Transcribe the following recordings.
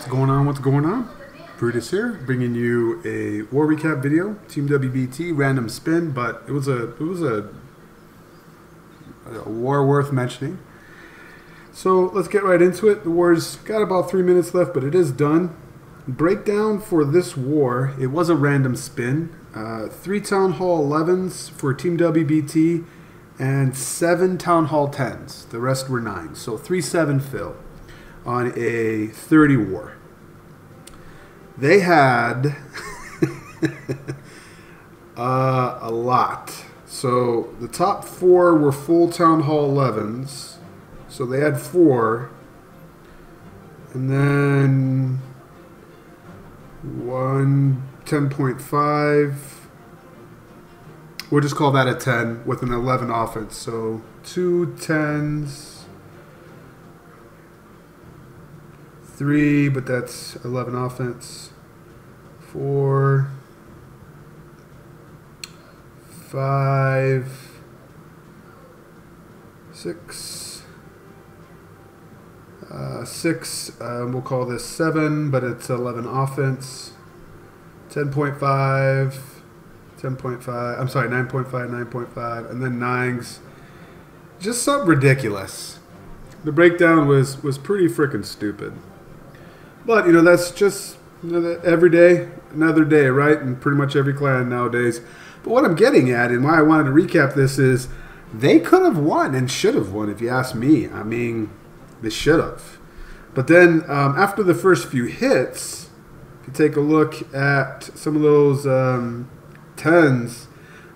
going on? What's going on? Brutus here, bringing you a war recap video. Team WBT, random spin, but it was a war worth mentioning. So let's get right into it. The war's got about 3 minutes left, but it is done. Breakdown for this war, it was a random spin. 3 Town Hall 11s for Team WBT and 7 Town Hall 10s. The rest were 9. So 3-7 fill on a 30 war. They had a lot. So the top 4 were full Town Hall 11s. So they had 4. And then 1 10.5. We'll just call that a 10 with an 11 offense. So 2 10s. 3, but that's 11 offense. 4, 5, 6, 6. We'll call this 7, but it's 11 offense. 10.5, 10.5. I'm sorry, 9.5, 9.5, and then 9s. Just something ridiculous. The breakdown was pretty freaking stupid. But, you know, that's just every day, another day, right? In pretty much every clan nowadays. But what I'm getting at and why I wanted to recap this is they could have won and should have won, if you ask me. I mean, they should have. But then after the first few hits, if you take a look at some of those 10s,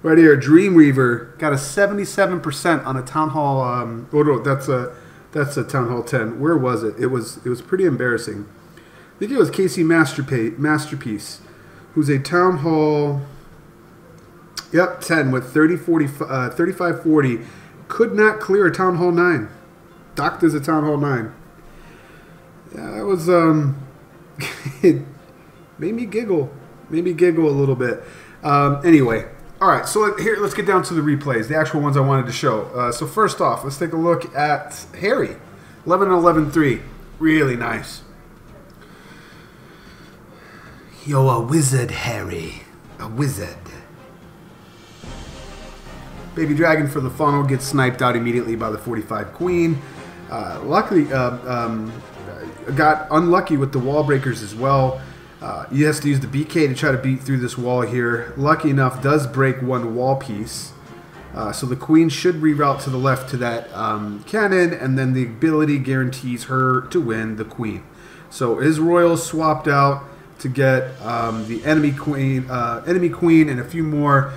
right here, Dreamweaver got a 77% on a Town Hall. Oh, no, that's a Town Hall 10. Where was it? It was pretty embarrassing. I think it was Casey Masterpiece, who's a Town Hall, 10 with 35-40. Could not clear a Town Hall 9. Docked as a Town Hall 9. Yeah, it was, it made me giggle. Made me giggle a little bit. Anyway, all right, so here, let's get down to the replays, the actual ones I wanted to show. So first off, let's take a look at Harry. 11-11-3. Really nice. You're a wizard, Harry. A wizard. Baby Dragon for the funnel gets sniped out immediately by the 45 Queen. Luckily, got unlucky with the wall breakers as well. He has to use the BK to try to beat through this wall here. Lucky enough, does break one wall piece. So the Queen should reroute to the left to that cannon, and then the ability guarantees her to win the Queen. So his Royals swapped out to get the enemy queen and a few more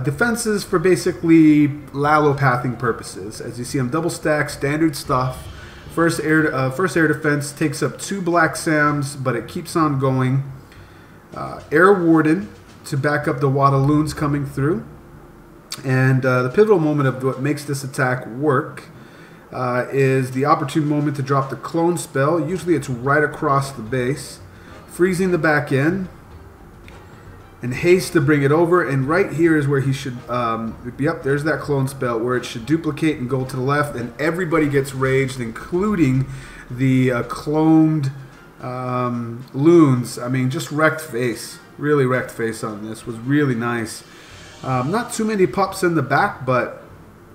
defenses for basically lallopathing purposes. As you see, I'm double stack, standard stuff. First air defense takes up 2 Black Sams, but it keeps on going. Air Warden to back up the Waterloons coming through. And the pivotal moment of what makes this attack work is the opportune moment to drop the clone spell. Usually it's right across the base. Freezing the back end, and haste to bring it over, and right here is where he should, yep, there's that clone spell, where it should duplicate and go to the left, and everybody gets raged, including the cloned loons. I mean, just wrecked face, really wrecked face on this, was really nice. Not too many pups in the back, but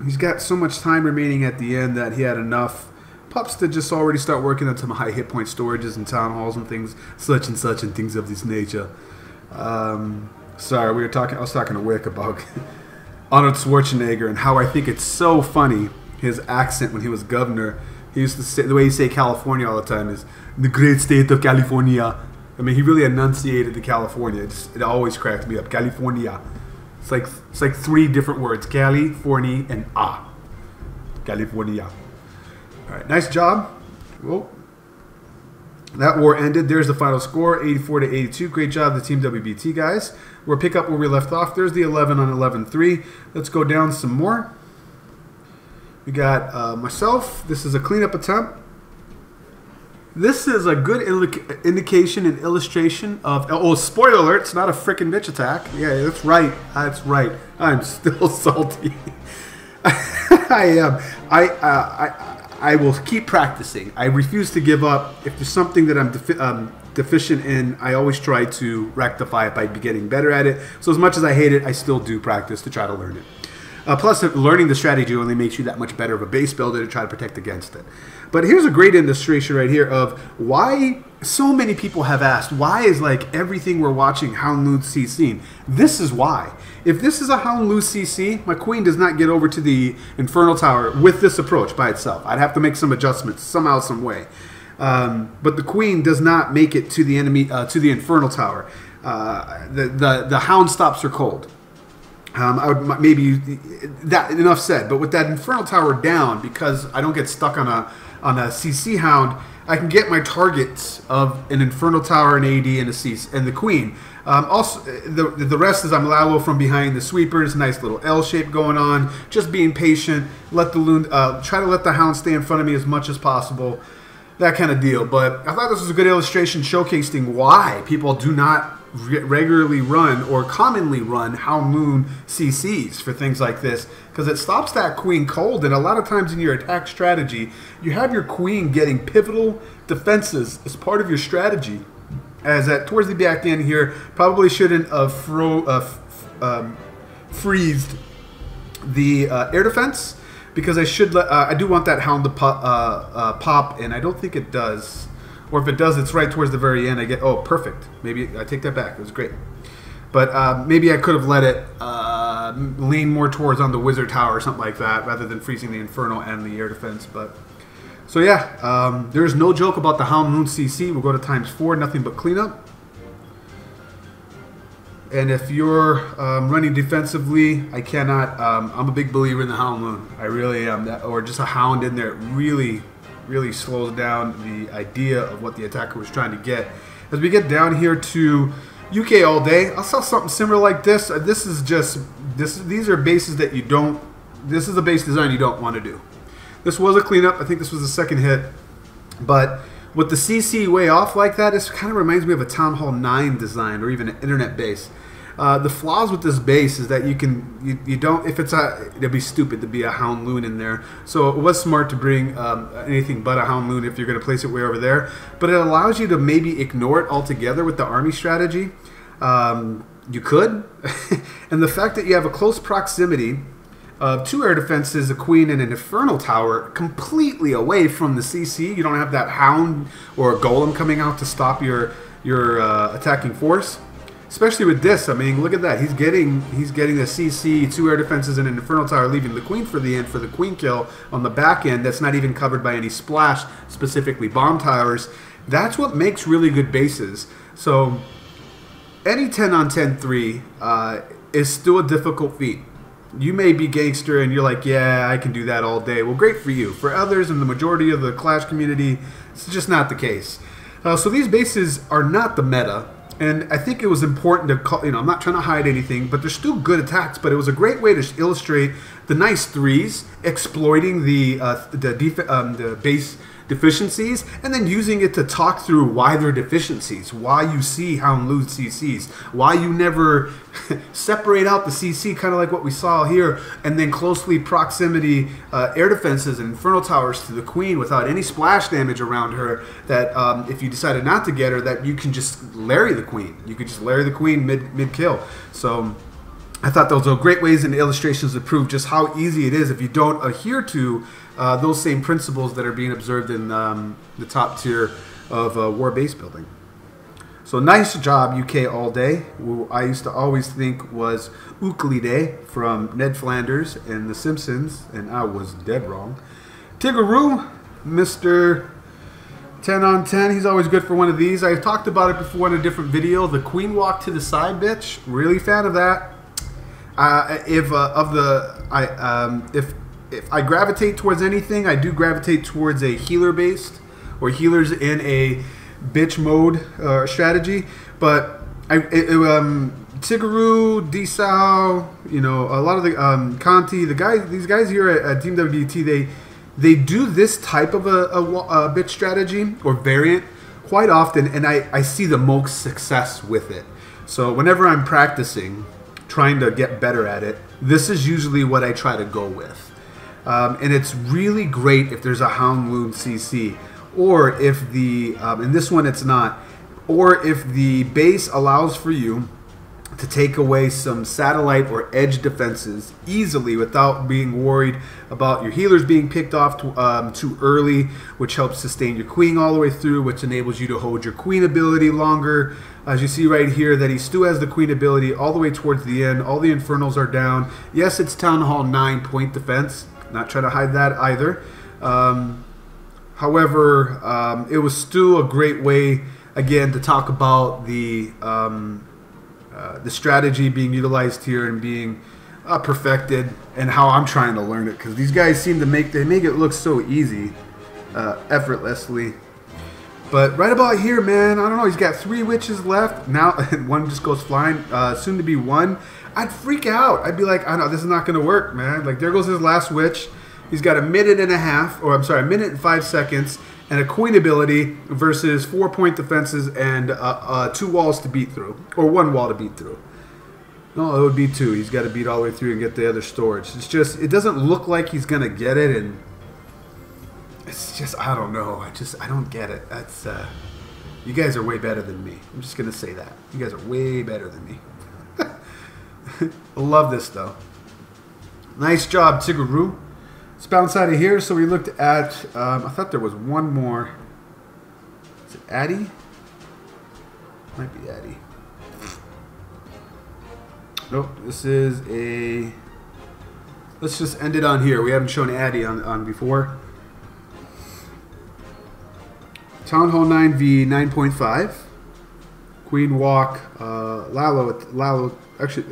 he's got so much time remaining at the end that he had enough pups to just already start working on some high hit point storages and town halls and things such and things of this nature. Sorry, I was talking to Wick about Arnold Schwarzenegger and how I think it's so funny, his accent when he was governor. He used to say, the way he say California all the time is the great state of California. I mean, he really enunciated the California. It always cracks me up. California. It's like 3 different words: California and California. All right, nice job. Well, that war ended. There's the final score, 84-82. Great job, the Team WBT guys. We'll pick up where we left off. There's the 11 on 11-3. Let's go down some more. We got myself. This is a cleanup attempt. This is a good indication and illustration of... Oh, spoiler alert, it's not a frickin' bitch attack. Yeah, that's right. That's right. I'm still salty. I am. I will keep practicing. I refuse to give up. If there's something that I'm deficient in, I always try to rectify it by getting better at it. So as much as I hate it, I still do practice to try to learn it. Plus, learning the strategy only makes you that much better of a base builder to try to protect against it. But here's a great illustration right here of why so many people have asked, why is like everything we're watching Houndloon CC? This is why. If this is a Houndloon CC, my queen does not get over to the Infernal Tower with this approach by itself. I'd have to make some adjustments somehow, some way. But the queen does not make it to the enemy, to the Infernal Tower. The Hound stops her cold. I would maybe that enough said. But with that Infernal Tower down, because I don't get stuck on a CC Hound, I can get my targets of an Infernal Tower, an AD, and a CC, and the Queen. Also, the rest is I'm Lalo from behind the sweepers. Nice little L shape going on. Just being patient. Let the loon try to let the Hound stay in front of me as much as possible. That kind of deal. But I thought this was a good illustration showcasing why people do not regularly run or commonly run Houndloon CCs for things like this, because it stops that queen cold. And a lot of times in your attack strategy, you have your queen getting pivotal defenses as part of your strategy. As at towards the back end here, probably shouldn't have freezed the air defense, because I should let, I do want that Hound to pop, and I don't think it does. Or if it does, it's right towards the very end. I get, oh, perfect. Maybe I take that back. It was great. But maybe I could have let it lean more towards on the Wizard Tower or something like that, rather than freezing the Infernal and the air defense. But so yeah, there's no joke about the Houndloon CC. We'll go to ×4, nothing but cleanup. And if you're running defensively, I cannot. I'm a big believer in the Houndloon. I really am. Or just a Hound in there really slows down the idea of what the attacker was trying to get. As we get down here to UK all day, I saw something similar like this. These are bases that you don't. This is a base design you don't want to do. This was a cleanup. I think this was the second hit, but with the CC way off like that, this kind of reminds me of a Town Hall 9 design or even an internet base. The flaws with this base is that you don't, if it's it'd be stupid to be a Houndloon in there. So it was smart to bring anything but a Houndloon if you're going to place it way over there. But it allows you to maybe ignore it altogether with the army strategy. You could. And the fact that you have a close proximity of 2 air defenses, a queen and an Infernal Tower, completely away from the CC. You don't have that Hound or a Golem coming out to stop your attacking force. Especially with this, I mean, look at that. He's getting the CC, 2 air defenses, and an Infernal Tower, leaving the queen for the end for the queen kill on the back end. That's not even covered by any splash, specifically bomb towers. That's what makes really good bases. So any 10-on-10-3 is still a difficult feat. You may be gangster and you're like, yeah, I can do that all day. Well, great for you. For others and the majority of the Clash community, it's just not the case. So these bases are not the meta. And I think it was important to call, I'm not trying to hide anything, but they're still good attacks. But it was a great way to illustrate the nice threes, exploiting the base deficiencies, and then using it to talk through why they're deficiencies, why you see Houndloon CCs, why you never separate out the CC, kind of like what we saw here, and then closely proximity air defenses and Infernal Towers to the queen without any splash damage around her, that if you decided not to get her, that you can just Larry the queen. You could just Larry the queen mid-kill. So I thought those were great ways and illustrations to prove just how easy it is if you don't adhere to those same principles that are being observed in the top tier of war base building. So nice job, UK all day. Who I used to always think was Euclide from Ned Flanders and The Simpsons, and I was dead wrong. Tiggeroo, Mr. 10-on-10, he's always good for one of these. I talked about it before in a different video. The queen walk to the side, bitch. Really fan of that. If I gravitate towards anything, I do gravitate towards a healer based or healers in a bitch mode strategy. But Tiggeroo, Desau, a lot of the Conti, these guys here at Team WBT, they do this type of a bitch strategy or variant quite often, and I see the most success with it. So whenever I'm practicing, trying to get better at it, this is usually what I try to go with. And it's really great if there's a Houndloon CC, or if the, in this one it's not, or if the base allows for you to take away some satellite or edge defenses easily without being worried about your healers being picked off too early, which helps sustain your queen all the way through, which enables you to hold your queen ability longer. As you see right here that he still has the queen ability all the way towards the end. All the infernals are down. Yes, it's Town Hall 9 point defense. Not trying to hide that either. However, it was still a great way, again, to talk about the strategy being utilized here and being perfected, and how I'm trying to learn it, because these guys seem to make it look so easy, effortlessly. But right about here, man, I don't know, he's got 3 witches left now. One just goes flying, soon to be 1. I'd freak out. I'd be like, I know this is not gonna work, man. Like, there goes his last witch. He's got a minute and a half, or I'm sorry, a minute and 5 seconds, and a queen ability versus 4 point defenses and 2 walls to beat through, or 1 wall to beat through. No, it would be 2. He's got to beat all the way through and get the other storage. It's just, it doesn't look like he's gonna get it, and it's just, I don't know. I don't get it. That's you guys are way better than me. I'm just gonna say that. You guys are way better than me. I love this though. Nice job, Tiguru. Let's bounce out of here. So we looked at, I thought there was one more. Is it Addy? Might be Addy. Nope, this is a, let's just end it on here. We haven't shown Addy on before. Town Hall 9v 9.5. Queen walk, Lalo, actually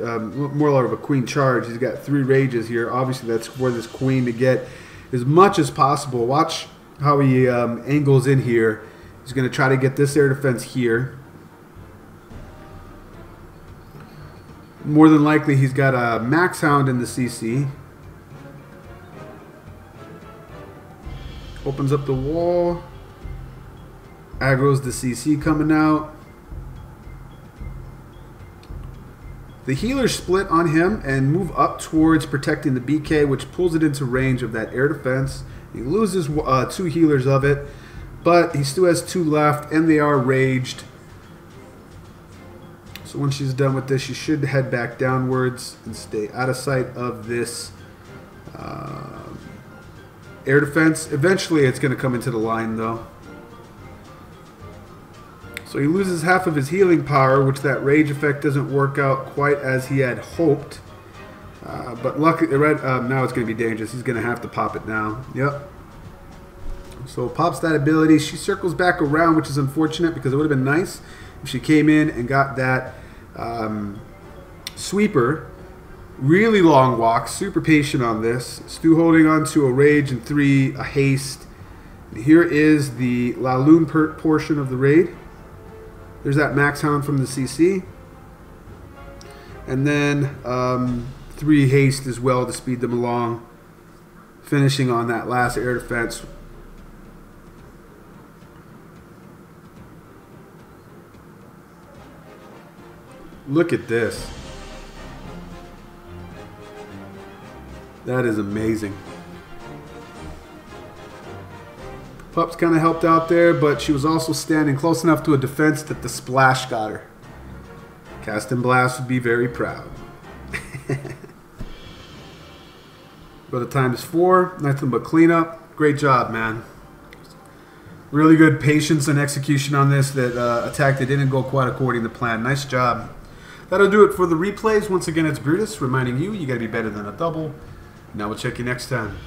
more like a queen charge. He's got 3 rages here. Obviously that's for this queen to get as much as possible. Watch how he angles in here. He's going to try to get this air defense here. More than likely he's got a max hound in the CC. Opens up the wall. Aggro's the CC coming out. The healers split on him and move up towards protecting the BK, which pulls it into range of that air defense. He loses 2 healers of it, but he still has 2 left, and they are raged. So when she's done with this, she should head back downwards and stay out of sight of this air defense. Eventually, it's going to come into the line, though. So he loses half of his healing power, which that rage effect doesn't work out quite as he had hoped. But luckily, now it's going to be dangerous. He's going to have to pop it now. Yep. So pops that ability. She circles back around, which is unfortunate because it would have been nice if she came in and got that sweeper. Really long walk. Super patient on this. Stu holding on to a rage and 3 a haste. And here is the Laloon portion of the raid. There's that max hound from the CC. And then 3 haste as well to speed them along. Finishing on that last air defense. Look at this. That is amazing. Pup's kind of helped out there, but she was also standing close enough to a defense that the splash got her. Cast and Blast would be very proud. Go to ×4. Nothing but cleanup. Great job, man. Really good patience and execution on this. That attack that didn't go quite according to plan. Nice job. That'll do it for the replays. Once again, it's Brutus reminding you, you got to be better than a double. Now we'll check you next time.